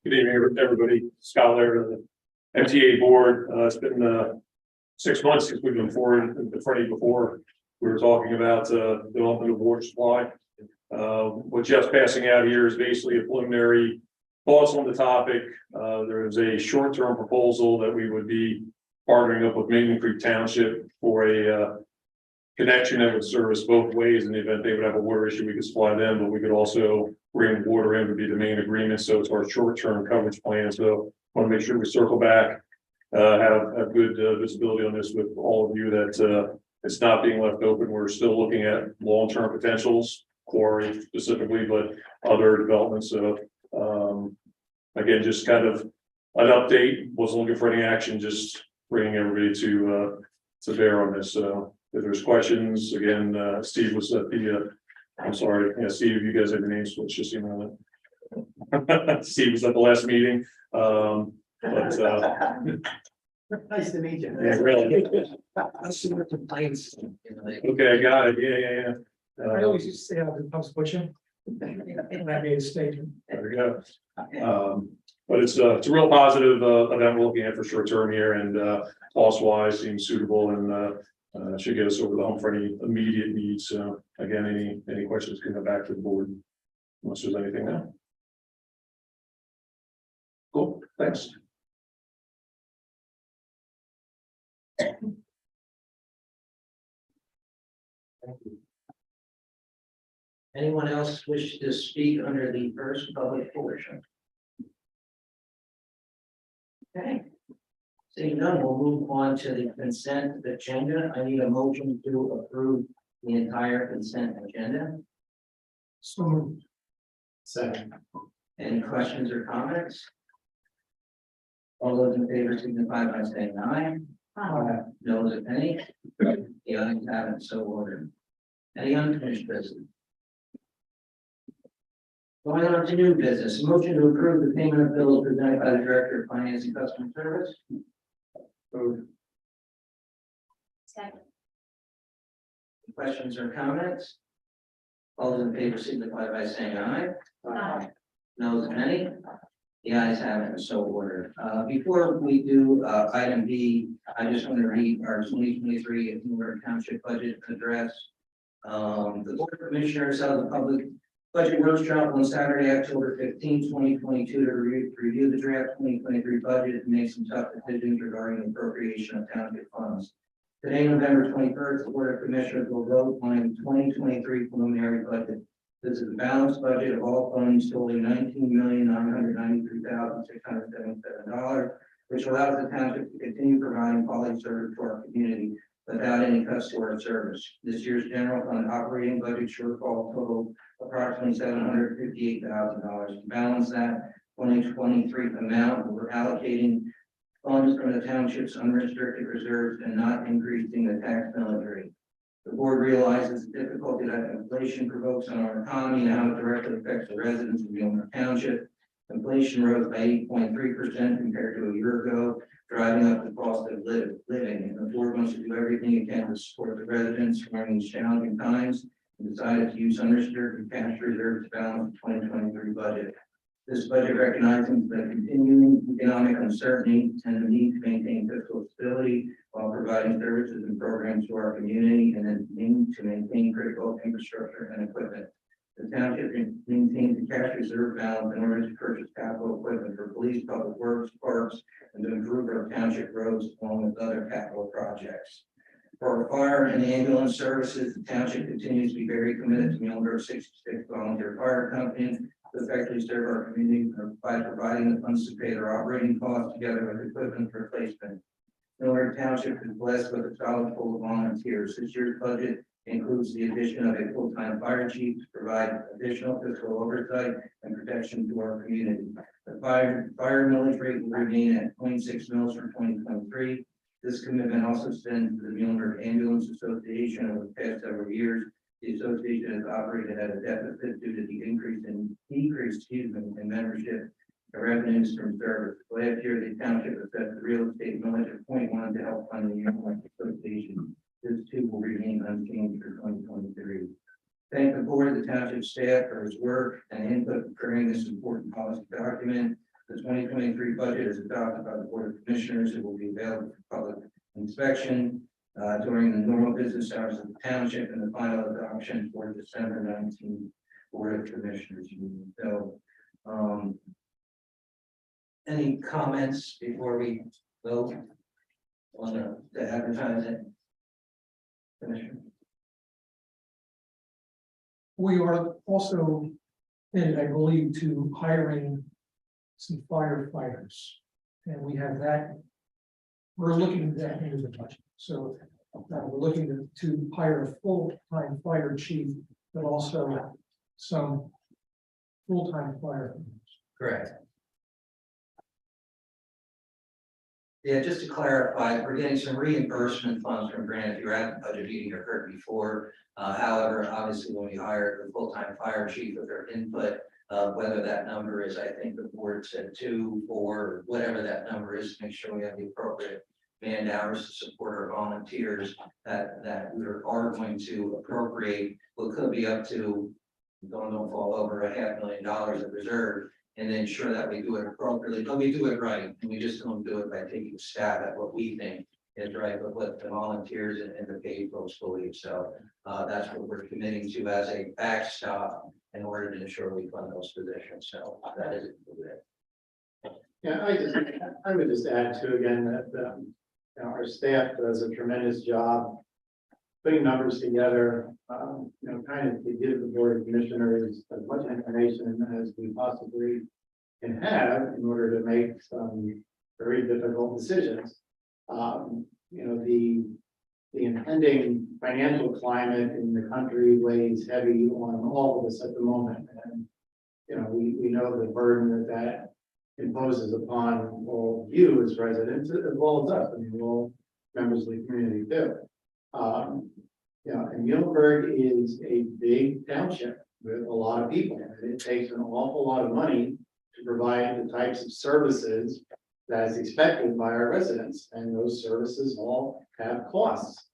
Good evening, everybody. Scott Laird, the MTA board. It's been 6 months since we've been forward in front of you before. We were talking about development of water supply. What Jeff's passing out here is basically a preliminary thoughts on the topic. There is a short-term proposal that we would be partnering up with Muhlenberg Township for a connection that would service both ways. In the event they would have a water issue, we could supply them, but we could also bring water in would be the main agreement. So it's our short-term coverage plan. So want to make sure we circle back, have good visibility on this with all of you, that it's not being left open. We're still looking at long-term potentials, quarry specifically, but other developments. So again, just kind of an update. Wasn't looking for any action, just bringing everybody to bear on this. So if there's questions, again, Steve was at the I'm sorry, yeah, Steve, you guys have your names switched, just email it. Steve was at the last meeting. But Nice to meet you. yeah, really. complaints. Okay, I got it. Yeah. I always used to say I was pushing. And I made a statement. There we go. But it's a real positive event we're looking at for short term here, and cost wise seems suitable, and should get us over the hump for any immediate needs. So again, any questions can come back to the board unless there's anything now. Cool, thanks. Anyone else wish to speak under the first public portion? Okay. Seeing none, we'll move on to the consent agenda. I need a motion to approve the entire consent agenda. So moved. Second. Any questions or comments? All those in favor signify by saying aye. Noes if any. The ayes have it, so ordered. Any unfinished business? Going on to new business, motion to approve the payment of bills presented by the Director of Finance and Customer Service. Second. Questions or comments? All those in favor signify by saying aye. Aye. Noes if any. The ayes have it, so ordered. Before we do item B, I just want to read our 2023 Muhlenberg Township budget address. The Board of Commissioners held a public budget workshop on Saturday, October 15, 2022, to review the draft 2023 budget and make some tough decisions regarding the appropriation of township funds. Today, November 21st, the Board of Commissioners will vote on a 2023 preliminary budget. This is a balanced budget of all funds totaling $19,993,677, which allows the township to continue providing quality service to our community without any cuts to our service. This year's general fund operating budget shortfall totaled approximately $758,000. To balance that 2023 amount, we're allocating funds from the township's unrestricted reserves and not increasing the tax millage rate. The board realizes the difficulty that inflation provokes on our economy and how it directly affects the residents of Muhlenberg Township. Inflation rose by 8.3% compared to a year ago, driving up the cost of living. And the board wants to do everything it can to support the residents during these challenging times, and decided to use unrestricted cash reserves to balance the 2023 budget. This budget recognizes the continuing economic uncertainty and the need to maintain fiscal stability while providing services and programs to our community, and the need to maintain critical infrastructure and equipment. The township maintains a cash reserve balance in order to purchase capital equipment for police, public works, parks, and to improve our township roads along with other capital projects. For our fire and ambulance services, the township continues to be very committed to Muhlenberg 66 Volunteer Fire Company to effectively serve our community by providing the funds to pay their operating costs together with equipment replacement. Muhlenberg Township is blessed with a solid pool of volunteers. This year's budget includes the addition of a full-time fire chief to provide additional fiscal oversight and protection to our community. The fire millage rate will remain at 0.6 mils for 2023. This commitment also extends to the Muhlenberg Ambulance Association. Over the past several years, the association has operated at a deficit due to the decrease in membership and revenues from service. Last year, the township assessed the real estate millage of 0.1 to help fund the Muhlenberg Association. This too will remain unchanged for 2023. Thank the board, the township staff for his work and input preparing this important policy document. The 2023 budget is adopted by the Board of Commissioners. It will be available for public inspection during the normal business hours of the township, and the final adoption for December 19 Board of Commissioners meeting. So, any comments before we vote on the advertising? Commissioner? We are also, and I believe, to hiring some firefighters. And we have that, we're looking at that into the budget. So we're looking to hire a full-time fire chief, but also some full-time firefighters. Correct. Yeah, just to clarify, we're getting some reimbursement funds from grant. If you're at the budget meeting, you heard before. However, obviously, when we hire the full-time fire chief with their input, whether that number is, I think the board said 2, 4, whatever that number is, to make sure we have the appropriate man hours to support our volunteers, that we are going to appropriate what could be up to, don't fall over $500,000 of reserve, and ensure that we do it appropriately, but we do it right, and we just don't do it by taking a stab at what we think is right, but what the volunteers and the paid folks believe. So that's what we're committing to as a backstop in order to ensure we fund those positions. So that is it. Yeah, I would just add to again that our staff does a tremendous job putting numbers together, kind of to give the Board of Commissioners as much information as we possibly can have in order to make some very difficult decisions. The impending financial climate in the country weighs heavy on all of us at the moment. And, we know the burden that imposes upon all of you as residents, as well as us. I mean, we're all members of the community too. And Muhlenberg is a big township with a lot of people, and it takes an awful lot of money to provide the types of services that is expected by our residents, and those services all have costs.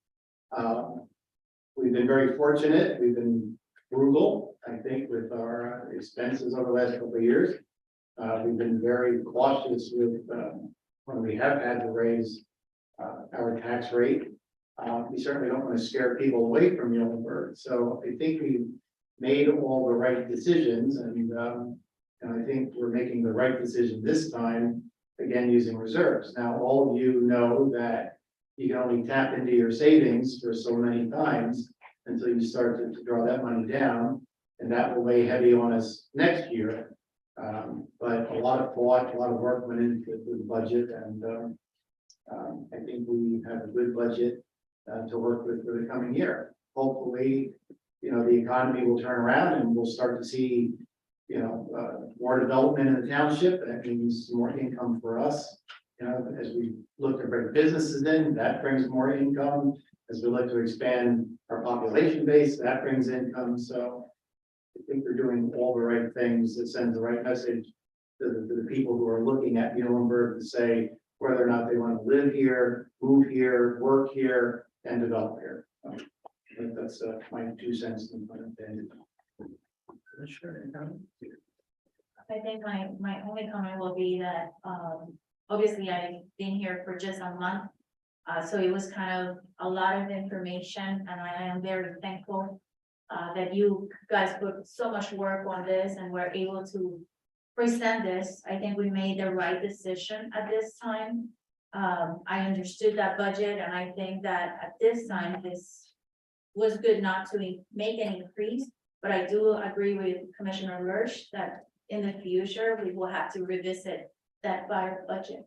We've been very fortunate. We've been frugal, I think, with our expenses over the last couple of years. We've been very cautious with when we have had to raise our tax rate. We certainly don't want to scare people away from Muhlenberg. So I think we've made all the right decisions, and I think we're making the right decision this time, again, using reserves. Now, all of you know that you can only tap into your savings for so many times until you start to draw that money down, and that will weigh heavy on us next year. But a lot of thought, a lot of work went into the budget, and I think we have a good budget to work with for the coming year. Hopefully, the economy will turn around and we'll start to see, more development in the township. That means more income for us. As we look to bring businesses in, that brings more income. As we look to expand our population base, that brings income. So I think we're doing all the right things that send the right message to the people who are looking at Muhlenberg to say whether or not they want to live here, move here, work here, and develop here. I think that's my 2 cents in front of it. I think my only comment will be that, obviously I've been here for just a month. So it was kind of a lot of information, and I am very thankful that you guys put so much work on this and were able to present this. I think we made the right decision at this time. I understood that budget, and I think that at this time, this was good not to make an increase. But I do agree with Commissioner Lurch that in the future, we will have to revisit that fire budget.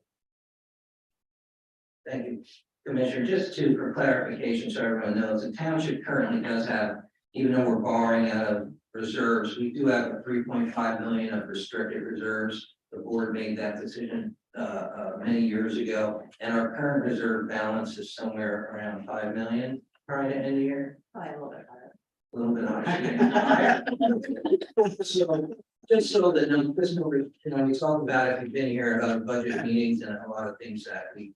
Thank you, Commissioner. Just for clarification, so everyone knows, the township currently does have, even though we're borrowing out of reserves, we do have a 3.5 million of restricted reserves. The board made that decision many years ago, and our current reserve balance is somewhere around 5 million right at the end of the year. Probably a little bit higher. A little bit higher. So, just so that, we talk about it, we've been here at other budget meetings, and a lot of things that we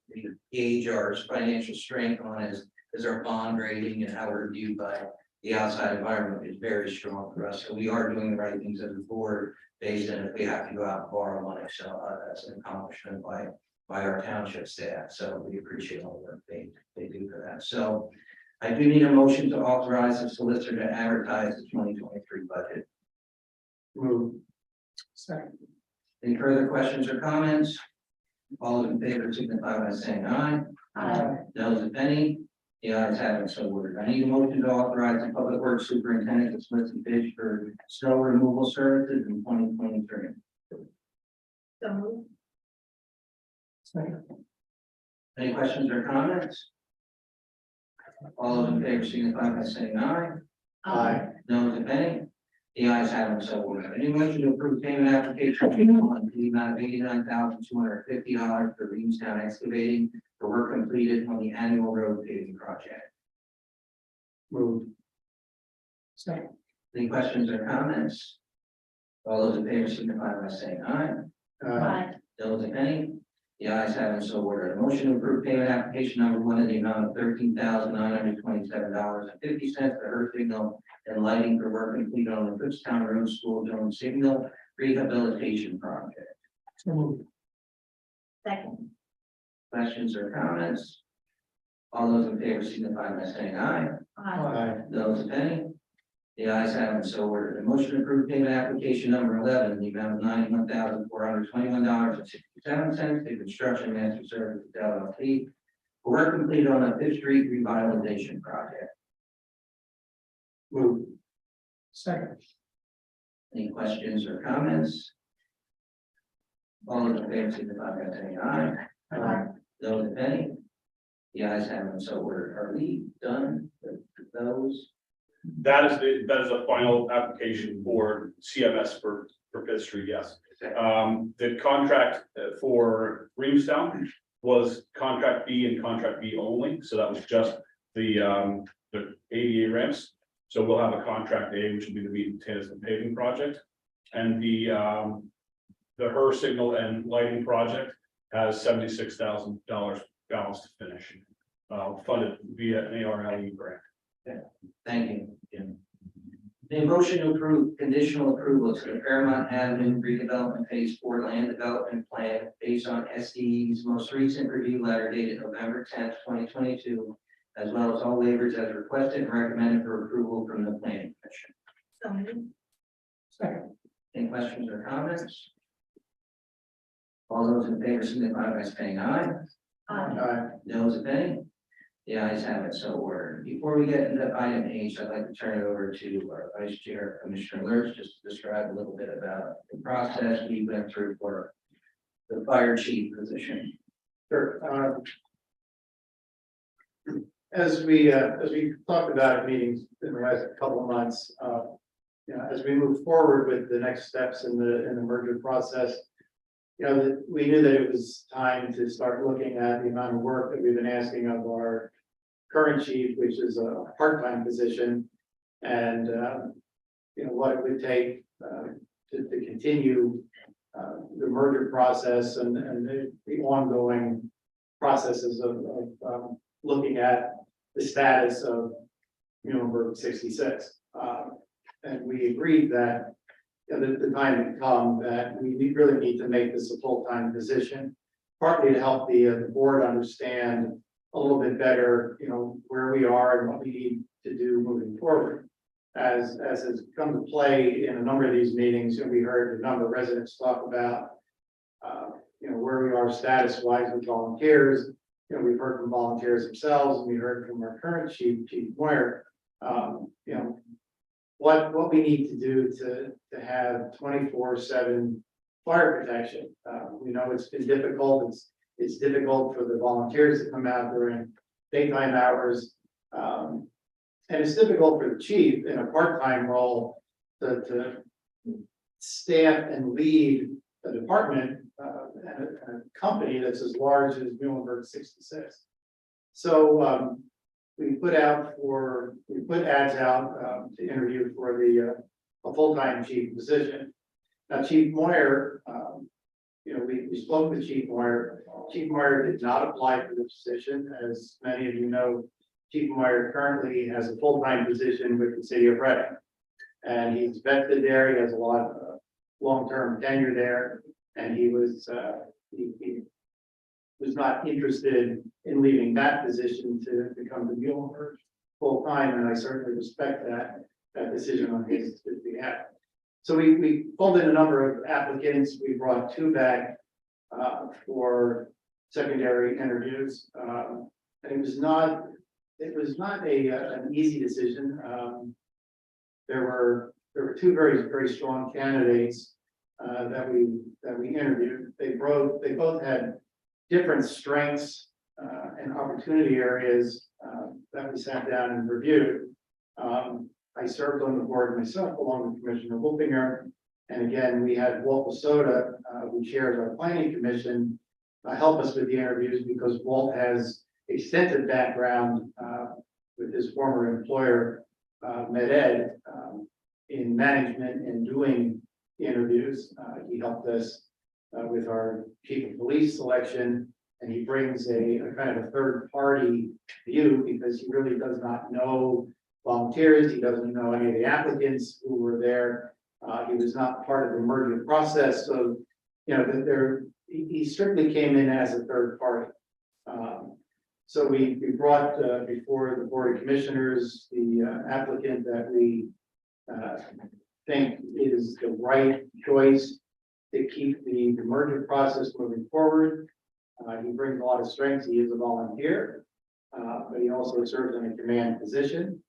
gauge our financial strength on is our bond rating and how we're viewed by the outside environment is very strong for us. So we are doing the right things as a board based on if we have to go out and borrow money. So that's an accomplishment by our township staff. So we appreciate all the work they do for that. So I do need a motion to authorize the solicitor to advertise the 2023 budget. Move. Second. Any further questions or comments? All those in favor signify by saying aye. Those if any, the ayes have it, so ordered. I need a motion to authorize the public works superintendent to solicit bids for snow removal services in 2023. So move. Second. Any questions or comments? All those in favor signify by saying aye. Aye. Those if any, the ayes have it, so ordered. Any motion to approve payment application on the amount of $89,250 for Reevestown excavating for work completed on the annual road paving project. Move. Second. Any questions or comments? All those in favor signify by saying aye. Those if any, the ayes have it, so ordered. A motion to approve payment application number 1 in the amount of $13,927.50 for her signal and lighting for work completed on the Kutztown Road School Zone Signal Rehabilitation Project. So moved. Second. Questions or comments? All those in favor signify by saying aye. Aye. Those if any, the ayes have it, so ordered. A motion to approve payment application number 11, in the amount of $91,421.67 to Construction Master Services LLC for work completed on the Fifth Street revitalization project. Move. Second. Any questions or comments? All those in favor signify by saying aye. Those if any, the ayes have it, so ordered. Are we done with those? That is the final application for CMS for Fifth Street, yes. The contract for Reevestown was contract B and contract B only, so that was just the ADA ramps. So we'll have a contract A, which will be the meat and potatoes and paving project. And the her signal and lighting project has $76,000 balance to finish, funded via an ARLE grant. Thank you, Jim. The motion to approve conditional approval to the Fairmont Avenue redevelopment phase 4 land development plan based on SDE's most recent review letter dated November 10th, 2022, as well as all waivers as requested and recommended for approval from the planning commission. So move. Second. Any questions or comments? All those in favor signify by saying aye. Aye. Those if any, the ayes have it, so ordered. Before we get into item H, I'd like to turn it over to our Vice Chair, Commissioner Lurch, just to describe a little bit about the process we went through for the fire chief position. Sure. As we talked about at meetings in the last couple of months, as we move forward with the next steps in the merger process, we knew that it was time to start looking at the amount of work that we've been asking of our current chief, which is a part-time position, and what it would take to continue the merger process and the ongoing processes of looking at the status of Muhlenberg 66. And we agreed that the time had come that we really need to make this a full-time position, partly to help the board understand a little bit better, where we are and what we need to do moving forward. As has come to play in a number of these meetings, and we heard a number of residents talk about, where we are status-wise with volunteers. We've heard from volunteers themselves, and we heard from our current Chief Moyer, what we need to do to have 24/7 fire protection. We know it's been difficult. It's difficult for the volunteers to come out during daytime hours. And it's difficult for the chief in a part-time role to staff and lead a department and a company that's as large as Muhlenberg 66. So we put ads out to interview for a full-time chief position. Now, Chief Moyer, we spoke with Chief Moyer. Chief Moyer did not apply for the position. As many of you know, Chief Moyer currently has a full-time position with the city of Reading. And he's vetted there. He has a lot long-term tenure there, and he was not interested in leaving that position to come to Muhlenberg full-time, and I certainly respect that decision on his behalf. So we pulled in a number of applicants. We brought 2 back for secondary interviews. And it was not an easy decision. There were 2 very strong candidates that we interviewed. They both had different strengths and opportunity areas that we sat down and reviewed. I served on the board myself along with Commissioner Wolfinger. And again, we had Walt Lasoda, who chairs our planning commission, help us with the interviews because Walt has extensive background with his former employer, MedEd, in management and doing interviews. He helped us with our chief of police selection, and he brings a kind of a third party view because he really does not know volunteers. He doesn't know any of the applicants who were there. He was not part of the merger process. So, you know, he strictly came in as a third party. So we brought before the Board of Commissioners the applicant that we think is the right choice to keep the merger process moving forward. He brings a lot of strengths. He is a volunteer, but he also serves in a command position.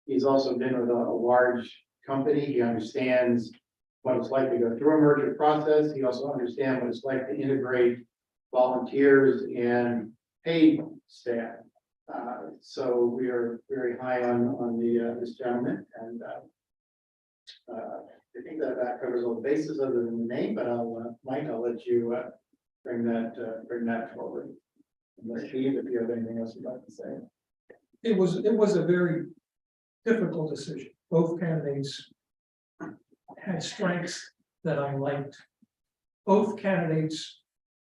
He's also been with a large company. He understands what it's like to go through a merger process. He also understands what it's like to integrate volunteers and paid staff. So we are very high on this gentleman, and I think that covers all the bases other than the name. But Mike, I'll let you bring that forward. Unless Steve, if you have anything else you'd like to say. It was a very difficult decision. Both candidates had strengths that I liked. Both candidates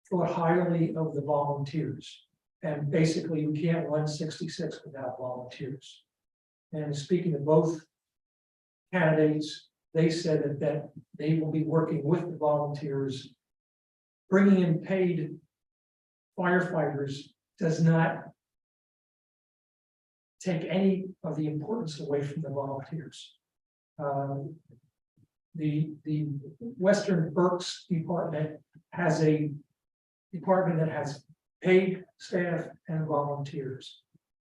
thought highly of the volunteers. And basically, you can't run 66 without volunteers. And speaking to both candidates, they said that they will be working with the volunteers. Bringing in paid firefighters does not take any of the importance away from the volunteers. The Western Berks Department has a department that has paid staff and volunteers.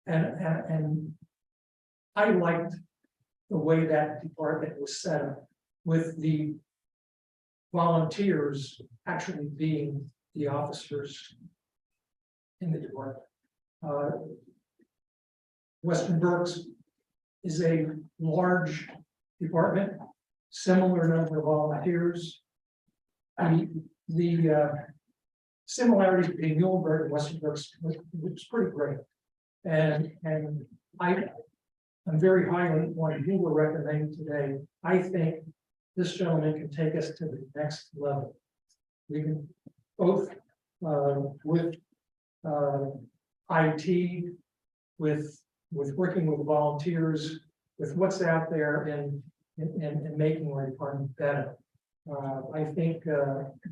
And I liked the way that department was set up with the volunteers actually being the officers in the department. Western Berks is a large department, similar number of volunteers. The similarities between Muhlenberg and Western Berks was pretty great. And I'm very high on what you were recommending today. I think this gentleman can take us to the next level. We can both with IT, with working with volunteers, with what's out there and making our department better. I think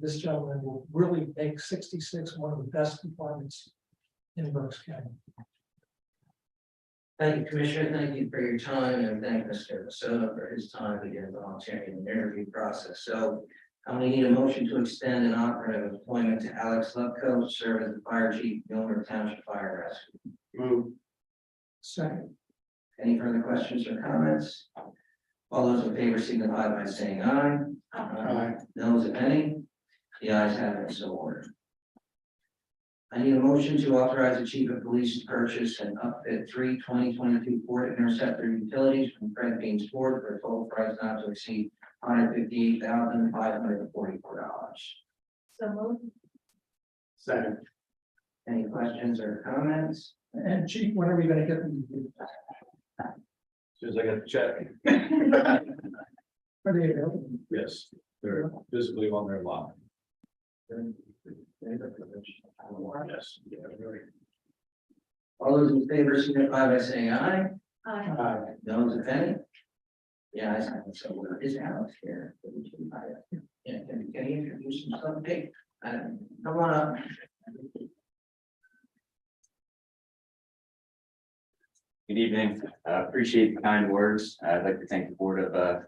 this gentleman will really make 66 one of the best departments in Berks County. Thank you, Commissioner. Thank you for your time, and thank Mr. Soto for his time again volunteering in the interview process. So I'm going to need a motion to extend an offer of employment to Alex Lupko to serve as the fire chief, Muhlenberg Township Fire Rescue. Move. Second. Any further questions or comments? All those in favor signify by saying aye. Aye. Those if any, the ayes have it, so ordered. I need a motion to authorize the chief of police to purchase and upfit 3 2022 Ford Interceptor utilities from Fred Beans Ford for a total price not to exceed $158,544. So moved. Second. Any questions or comments? And Chief, when are we going to get them? As soon as I get the check. Are they available? Yes, they're physically on their lot. Yes. All those in favor signify by saying aye. Aye. Those if any? The ayes have it, so ordered. Is Alex here? Yeah, can you introduce himself? Hey, come on up. Good evening. Appreciate the kind words. I'd like to thank the Board of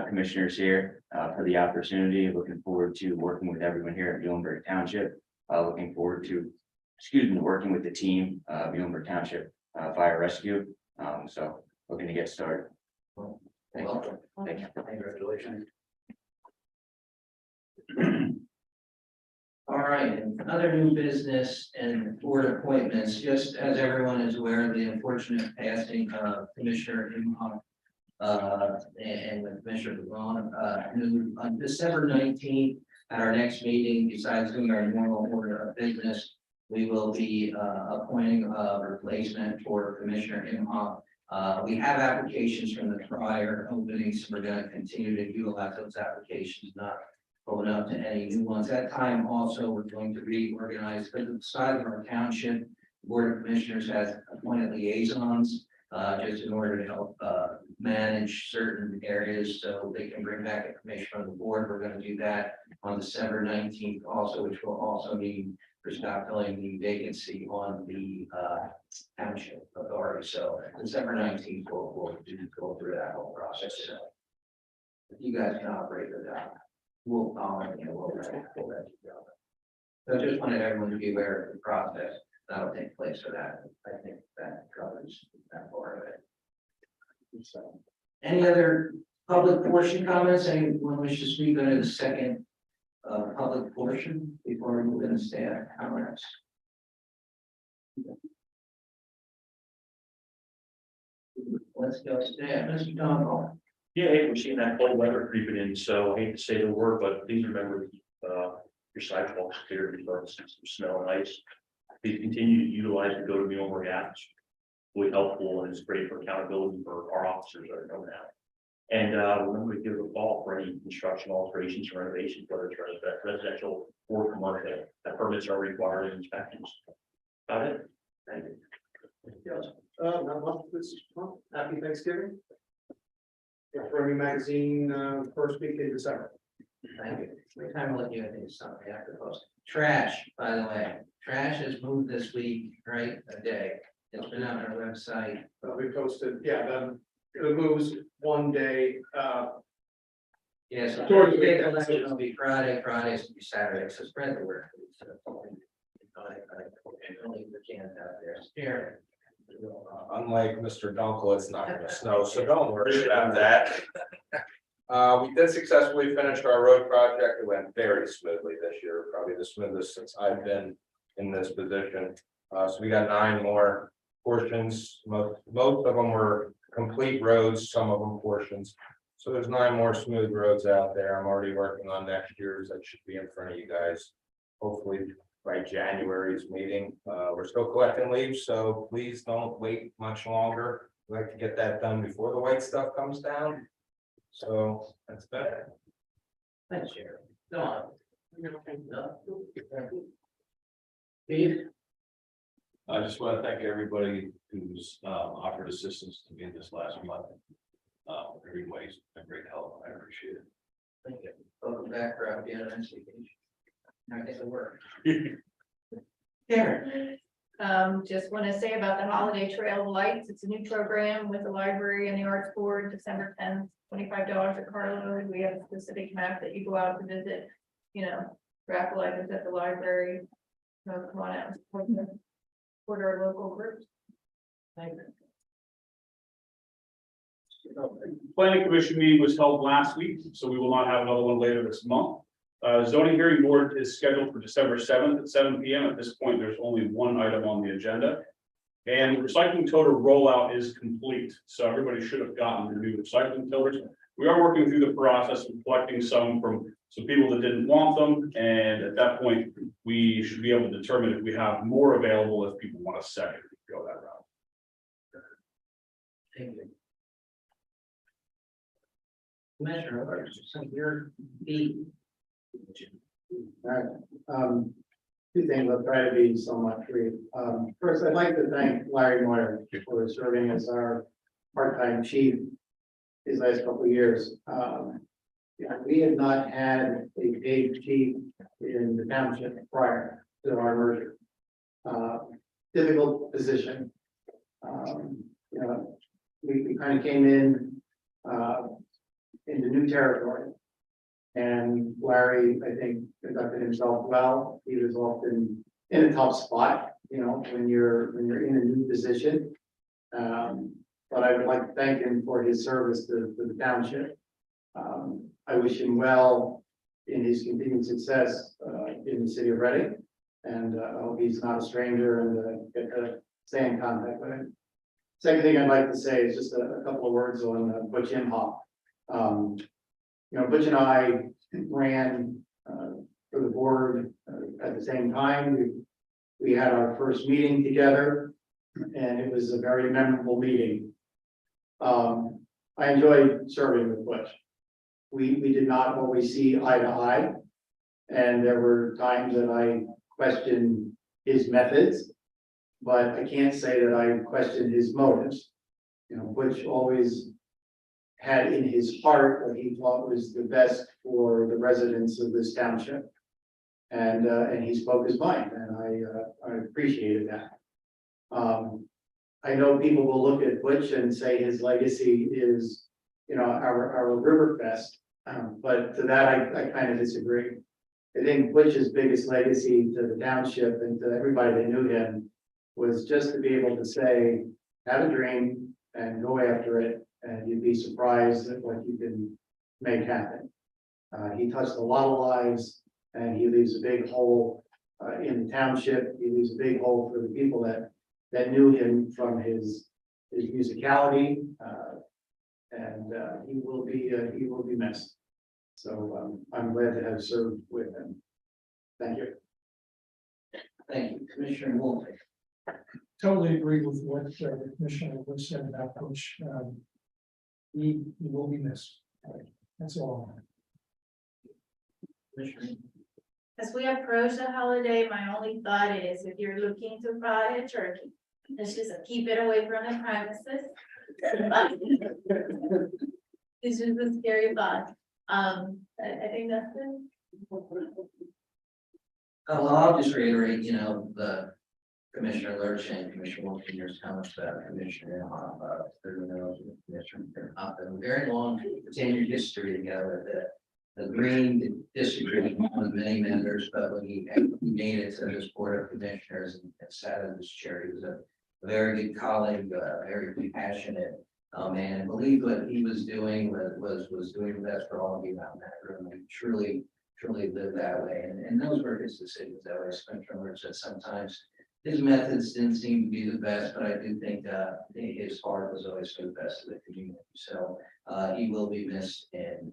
Commissioners here for the opportunity. Looking forward to working with everyone here at Muhlenberg Township. Looking forward to, working with the team, Muhlenberg Township Fire Rescue. So looking to get started. Thank you. Thank you. Congratulations. All right, and other new business and board appointments, just as everyone is aware of the unfortunate passing of Commissioner Imhoff. And with Commissioner Vaughn, who on December 19th, at our next meeting, besides doing our normal order of business, we will be appointing a replacement for Commissioner Imhoff. We have applications from the prior openings. We're going to continue to utilize those applications, not open up to any new ones. That time also, we're going to reorganize because of the size of our township. Board of Commissioners has appointed liaisons, just in order to help manage certain areas so they can bring back information from the board. We're going to do that on December 19th also, which will also mean for stop filling the vacancy on the township authority. So December 19th, we'll go through that whole process. So if you guys can operate with that, we'll let you know. So I just wanted everyone to be aware of the process that'll take place for that. I think that covers that part of it. So, any other public portion comments? Anyone wish to speak on the second public portion before we move into staff comments? Let's go staff. Mr. Donald. Yeah, hey, we're seeing that cold weather creeping in, so I hate to say the word, but please remember, your sidewalks clear because some snow and ice. Please continue to utilize the go to Muhlenberg apps. Really helpful and it's great for accountability for our officers that are known now. And remember to give a call for any construction alterations or renovations, whether it's residential or commercial, that permits are required and inspections. Got it? Thank you. Not much this month. Happy Thanksgiving. Framing Magazine, first week in December. Thank you. Every time I look at it, it's something I have to post. Trash, by the way, trash has moved this week, right? A day. It's been on our website. We posted, it moves one day, Yes. Towards Towards the the big election election. will be Friday, Fridays will be Saturday, so spread the word. Only the cans out there. Scary. Unlike Mr. Dunkel, it's not gonna snow, so don't worry about that. We did successfully finish our road project. It went very smoothly this year, probably the smoothest since I've been in this position. So we got 9 more portions. Most of them were complete roads, some of them portions. So there's 9 more smooth roads out there. I'm already working on next year's. That should be in front of you guys. Hopefully by January's meeting. We're still collecting leaves, so please don't wait much longer. We like to get that done before the white stuff comes down. So that's better. Thanks, Jerry. Go on. Steve? I just want to thank everybody who's offered assistance to me in this last month. Everybody's been great help. I appreciate it. Thank you. Welcome back, Rob. Yeah, nice vacation. Now get to work. Karen? Just want to say about the Holiday Trail of Lights. It's a new program with the library and the arts board, December 10th, $25 a carload. We have a specific map that you go out to visit, raffle items at the library. So come on out and support our local groups. Thank you. Planning Commission meeting was held last week, so we will not have another one later this month. Zoning hearing board is scheduled for December 7th at 7 p.m. At this point, there's only one item on the agenda. And the recycling toter rollout is complete, so everybody should have gotten their new recycling toters. We are working through the process of collecting some from some people that didn't want them, and at that point, we should be able to determine if we have more available if people want a second to go that route. Thank you. Commissioner, some of your feet. All right. 2 things, I'll try to be somewhat brief. First, I'd like to thank Larry Moyer for serving as our part-time chief these last couple of years. we had not had a paid chief in the township prior to our merger. Difficult position. You know, we kind of came in, into new territory. And Larry, I think, conducted himself well. He was often in a tough spot, you know, when you're in a new position. But I would like to thank him for his service to the township. I wish him well in his continued success, in the city of Reading. And I hope he's not a stranger and get to stay in contact with him. Second thing I'd like to say is just a couple of words on Butch Imhoff. You know, Butch and I ran for the board at the same time. We had our first meeting together, and it was a very memorable meeting. I enjoyed serving with Butch. We did not always see eye to eye, and there were times that I questioned his methods, but I can't say that I questioned his motives. You know, Butch always had in his heart what he thought was the best for the residents of this township. And he spoke his mind, and I appreciated that. I know people will look at Butch and say his legacy is, you know, our Riverfest, but to that I kind of disagree. I think Butch's biggest legacy to the township and to everybody that knew him was just to be able to say, have a dream and go after it, and you'd be surprised at what you can make happen. He touched a lot of lives, and he leaves a big hole in the township. He leaves a big hole for the people that knew him from his musicality, and he will be missed. So I'm glad to have served with him. Thank you. Thank you, Commissioner Wolf. Totally agree with what Commissioner Wood said about Coach. He will be missed. That's all. Commissioner. As we approach the holiday, my only thought is if you're looking to fry a turkey, let's just keep it away from the premises. It's just a scary thought. I think that's it. Well, I'll just reiterate, you know, the Commissioner Lurch and Commissioner Wolf, your comments about Commissioner Commissioner a very long tenured history together. The green disagree on many matters, but when he made it to this board of commissioners and sat in this chair, he was a very good colleague, very compassionate man, and believed what he was doing was doing the best for all of you out in that room. And truly lived that way. And those were his decisions that way. Spectrum that sometimes his methods didn't seem to be the best, but I do think his heart was always for the best of the community. So he will be missed. And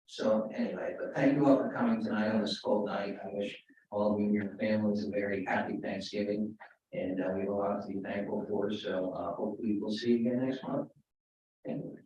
so anyway, but thank you all for coming tonight on this cold night. I wish all of you and your families a very happy Thanksgiving. And we have a lot to be thankful for. So hopefully we'll see you again next month. Thank you.